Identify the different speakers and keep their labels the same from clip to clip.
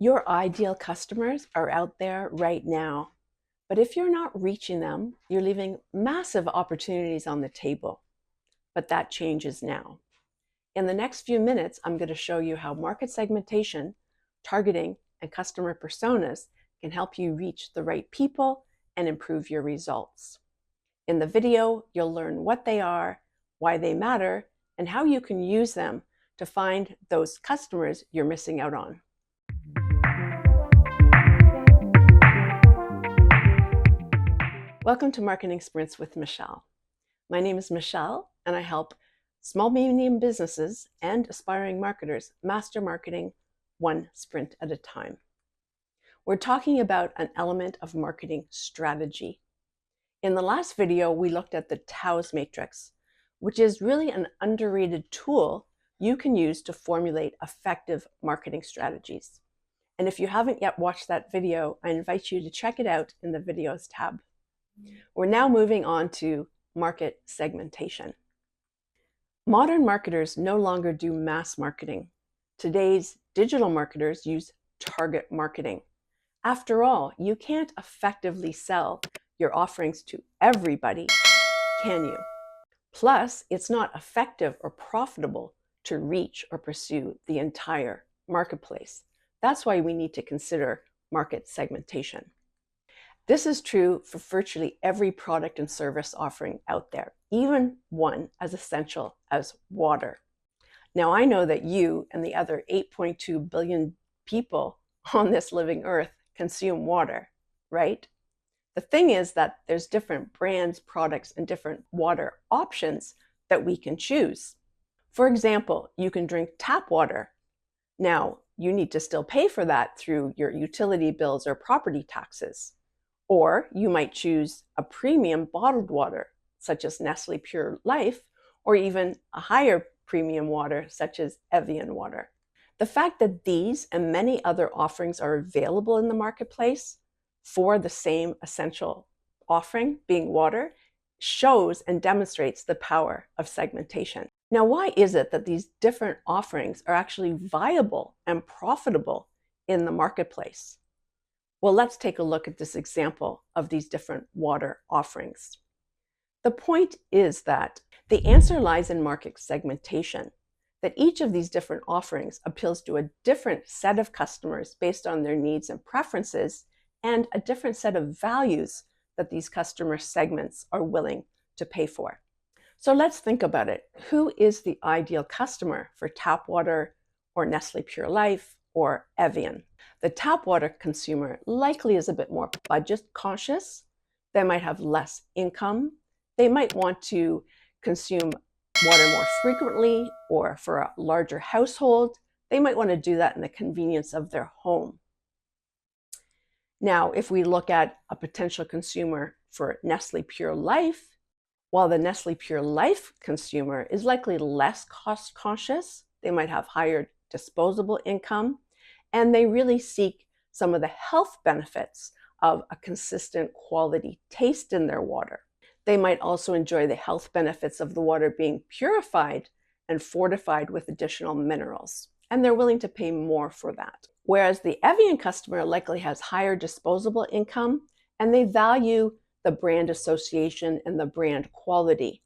Speaker 1: Your ideal customers are out there right now, but if you're not reaching them, you're leaving massive opportunities on the table. But that changes now. In the next few minutes, I'm going to show you how market segmentation, targeting, and customer personas can help you reach the right people and improve your results. In the video, you'll learn what they are, why they matter, and how you can use them to find those customers you're missing out on. Welcome to Marketing Sprints with Michelle. My name is Michelle, and I help small, medium businesses and aspiring marketers master marketing one sprint at a time. We're talking about an element of marketing strategy. In the last video, we looked at the TOWS matrix, which is really an underrated tool you can use to formulate effective marketing strategies. And if you haven't yet watched that video, I invite you to check it out in the videos tab. We're now moving on to market segmentation. Modern marketers no longer do mass marketing. Today's digital marketers use target marketing. After all, you can't effectively sell your offerings to everybody, can you? Plus, it's not effective or profitable to reach or pursue the entire marketplace. That's why we need to consider market segmentation. This is true for virtually every product and service offering out there, even one as essential as water. Now, I know that you and the other 8.2 billion people on this living earth consume water, right? The thing is that there's different brands, products, and different water options that we can choose. For example, you can drink tap water. Now, you need to still pay for that through your utility bills or property taxes. Or you might choose a premium bottled water, such as Nestle Pure Life, or even a higher premium water, such as Evian water. The fact that these and many other offerings are available in the marketplace for the same essential offering, being water, shows and demonstrates the power of segmentation. Now, why is it that these different offerings are actually viable and profitable in the marketplace? Well, let's take a look at this example of these different water offerings. The point is that the answer lies in market segmentation, that each of these different offerings appeals to a different set of customers based on their needs and preferences, and a different set of values that these customer segments are willing to pay for. So let's think about it. Who is the ideal customer for tap water or Nestle Pure Life or Evian? The tap water consumer likely is a bit more budget conscious. They might have less income. They might want to consume water more frequently, or for a larger household, they might want to do that in the convenience of their home. Now, if we look at a potential consumer for Nestle Pure Life, while the Nestle Pure Life consumer is likely less cost conscious, they might have higher disposable income, and they really seek some of the health benefits of a consistent quality taste in their water. They might also enjoy the health benefits of the water being purified and fortified with additional minerals, and they're willing to pay more for that. Whereas the Evian customer likely has higher disposable income, and they value the brand association and the brand quality.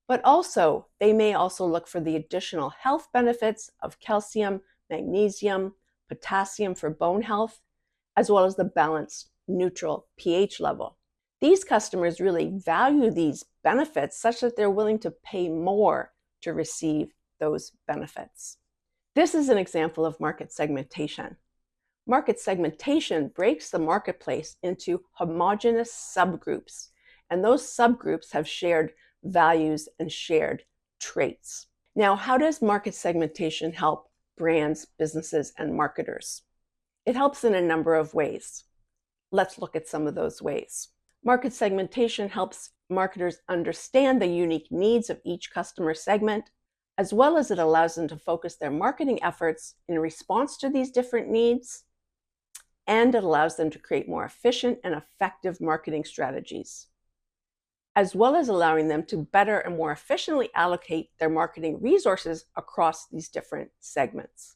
Speaker 1: But also, they may also look for the additional health benefits of calcium, magnesium, potassium for bone health, as well as the balanced neutral pH level. These customers really value these benefits such that they're willing to pay more to receive those benefits. This is an example of market segmentation. Market segmentation breaks the marketplace into homogeneous subgroups, and those subgroups have shared values and shared traits. Now, how does market segmentation help brands, businesses, and marketers? It helps in a number of ways. Let's look at some of those ways. Market segmentation helps marketers understand the unique needs of each customer segment, as well as it allows them to focus their marketing efforts in response to these different needs, and it allows them to create more efficient and effective marketing strategies, as well as allowing them to better and more efficiently allocate their marketing resources across these different segments.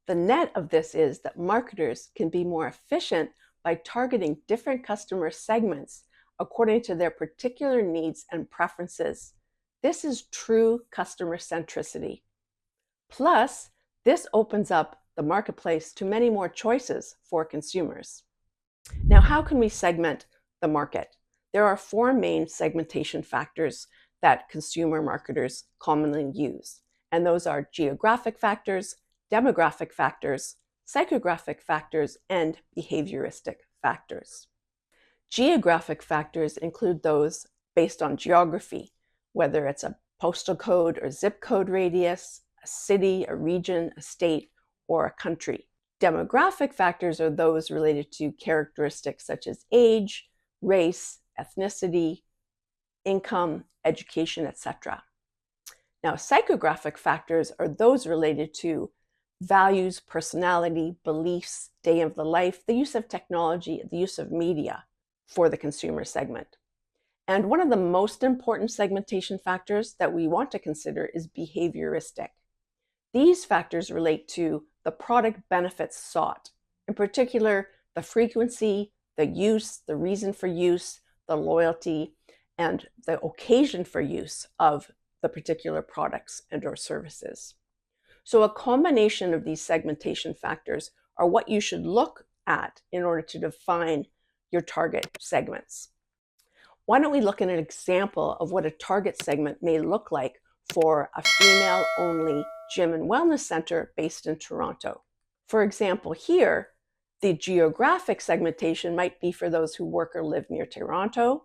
Speaker 1: The net of this is that marketers can be more efficient by targeting different customer segments according to their particular needs and preferences. This is true customer centricity. Plus, this opens up the marketplace to many more choices for consumers. Now, how can we segment the market? There are 4 main segmentation factors that consumer marketers commonly use, and those are geographic factors, demographic factors, psychographic factors, and behavioristic factors. Geographic factors include those based on geography, whether it's a postal code or zip code radius, a city, a region, a state, or a country. Demographic factors are those related to characteristics such as age, race, ethnicity, income, education, etc. Now, psychographic factors are those related to values, personality, beliefs, day of the life, the use of technology, the use of media for the consumer segment. And one of the most important segmentation factors that we want to consider is behavioristic. These factors relate to the product benefits sought, in particular, the frequency, the use, the reason for use, the loyalty, and the occasion for use of the particular products and or services. So a combination of these segmentation factors are what you should look at in order to define your target segments. Why don't we look at an example of what a target segment may look like for a female-only gym and wellness center based in Toronto. For example, here, the geographic segmentation might be for those who work or live near Toronto.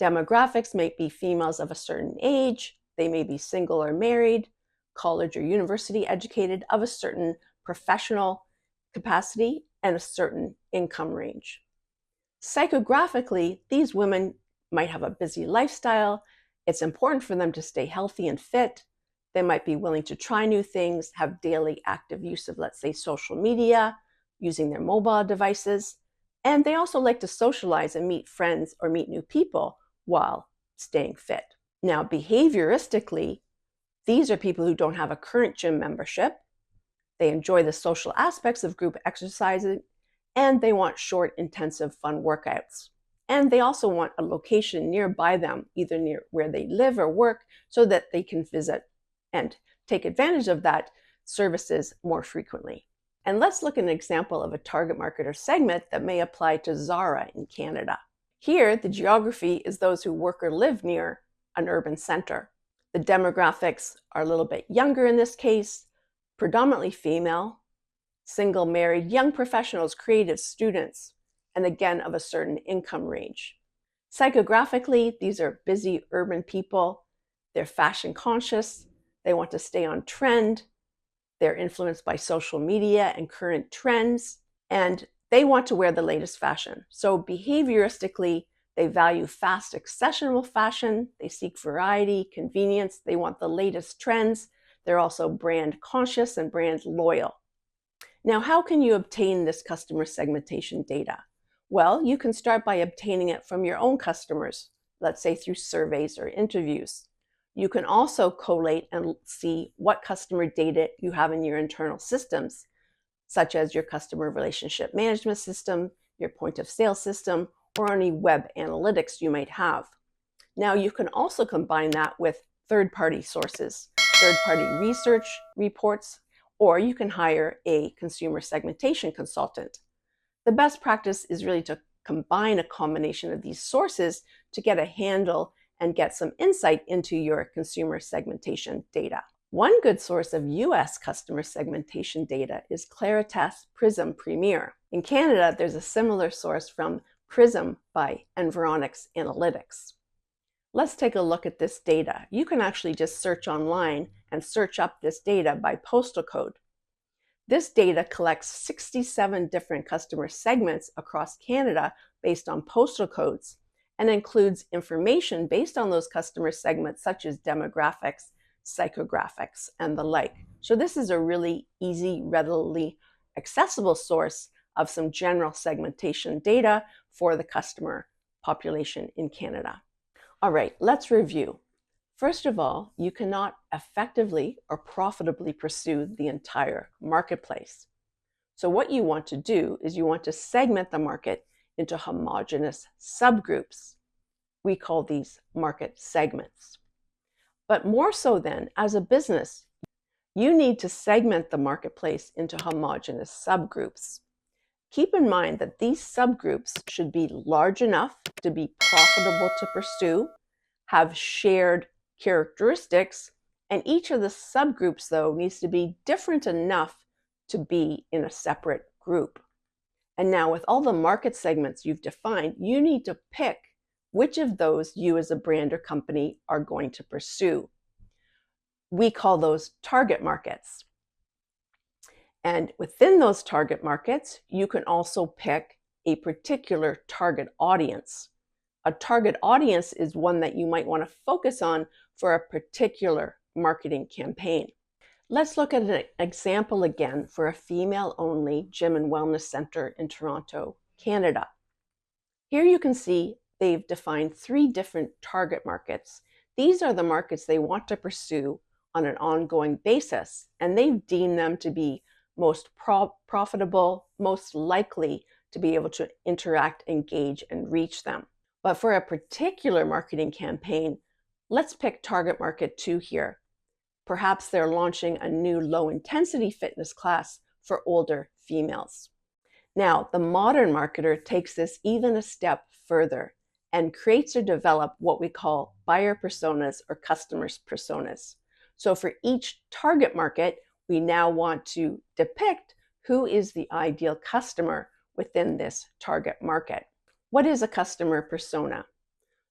Speaker 1: Demographics might be females of a certain age. They may be single or married, college or university educated, of a certain professional capacity and a certain income range. Psychographically, these women might have a busy lifestyle. It's important for them to stay healthy and fit. They might be willing to try new things, have daily active use of, let's say, social media, using their mobile devices. And they also like to socialize and meet friends or meet new people while staying fit. Now, behavioristically, these are people who don't have a current gym membership. They enjoy the social aspects of group exercising, and they want short, intensive, fun workouts. And they also want a location nearby them, either near where they live or work, so that they can visit and take advantage of that services more frequently. And let's look at an example of a target marketer segment that may apply to Zara in Canada. Here, the geography is those who work or live near an urban center. The demographics are a little bit younger in this case, predominantly female, single, married, young professionals, creative students, and again of a certain income range. Psychographically, these are busy urban people. They're fashion conscious. They want to stay on trend. They're influenced by social media and current trends, and they want to wear the latest fashion. So behavioristically, they value fast, accessible fashion. They seek variety, convenience. They want the latest trends. They're also brand conscious and brand loyal. Now, how can you obtain this customer segmentation data? Well, you can start by obtaining it from your own customers, let's say through surveys or interviews. You can also collate and see what customer data you have in your internal systems, such as your customer relationship management system, your point of sale system, or any web analytics you might have. Now, you can also combine that with third-party sources, third-party research reports, or you can hire a consumer segmentation consultant. The best practice is really to combine a combination of these sources to get a handle and get some insight into your consumer segmentation data. One good source of US customer segmentation data is Claritas PRIZM Premier. In Canada, there's a similar source from PRIZM by Environics Analytics. Let's take a look at this data. You can actually just search online and search up this data by postal code. This data collects 67 different customer segments across Canada based on postal codes and includes information based on those customer segments such as demographics, psychographics, and the like. So this is a really easy, readily accessible source of some general segmentation data for the customer population in Canada. All right, let's review. First of all, you cannot effectively or profitably pursue the entire marketplace. So what you want to do is you want to segment the market into homogeneous subgroups. We call these market segments. But more so then, as a business, you need to segment the marketplace into homogeneous subgroups. Keep in mind that these subgroups should be large enough to be profitable to pursue, have shared characteristics, and each of the subgroups, though, needs to be different enough to be in a separate group. And now with all the market segments you've defined, you need to pick which of those you as a brand or company are going to pursue. We call those target markets. And within those target markets, you can also pick a particular target audience. A target audience is one that you might want to focus on for a particular marketing campaign. Let's look at an example again for a female-only gym and wellness center in Toronto, Canada. Here you can see they've defined 3 different target markets. These are the markets they want to pursue on an ongoing basis, and they've deemed them to be most profitable, most likely to be able to interact, engage, and reach them. But for a particular marketing campaign, let's pick target market 2 here. Perhaps they're launching a new low-intensity fitness class for older females. Now, the modern marketer takes this even a step further and creates or develops what we call buyer personas or customers personas. So for each target market, we now want to depict who is the ideal customer within this target market. What is a customer persona?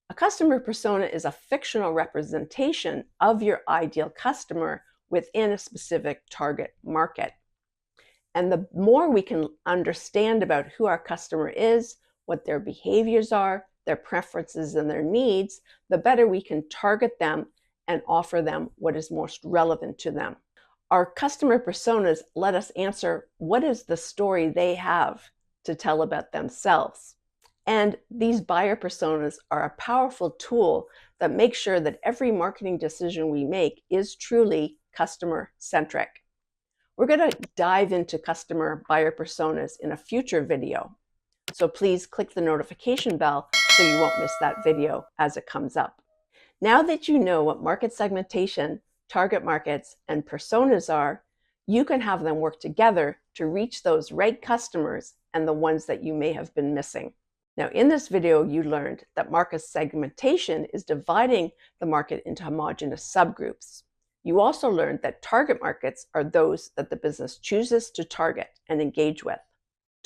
Speaker 1: A customer persona is a fictional representation of your ideal customer within a specific target market. And the more we can understand about who our customer is, what their behaviors are, their preferences and their needs, the better we can target them and offer them what is most relevant to them. Our customer personas let us answer what is the story they have to tell about themselves. And these buyer personas are a powerful tool that makes sure that every marketing decision we make is truly customer-centric. We're going to dive into customer buyer personas in a future video. So please click the notification bell so you won't miss that video as it comes up. Now that you know what market segmentation, target markets, and personas are, you can have them work together to reach those right customers and the ones that you may have been missing. Now, in this video, you learned that market segmentation is dividing the market into homogeneous subgroups. You also learned that target markets are those that the business chooses to target and engage with.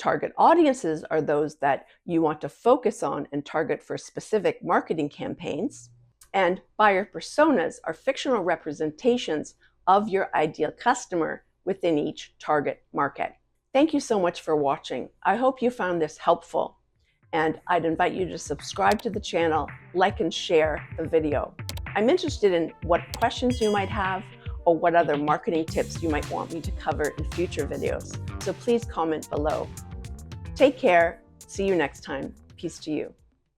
Speaker 1: Target audiences are those that you want to focus on and target for specific marketing campaigns. And buyer personas are fictional representations of your ideal customer within each target market. Thank you so much for watching. I hope you found this helpful. And I'd invite you to subscribe to the channel, like and share the video. I'm interested in what questions you might have or what other marketing tips you might want me to cover in future videos. So please comment below. Take care. See you next time. Peace to you.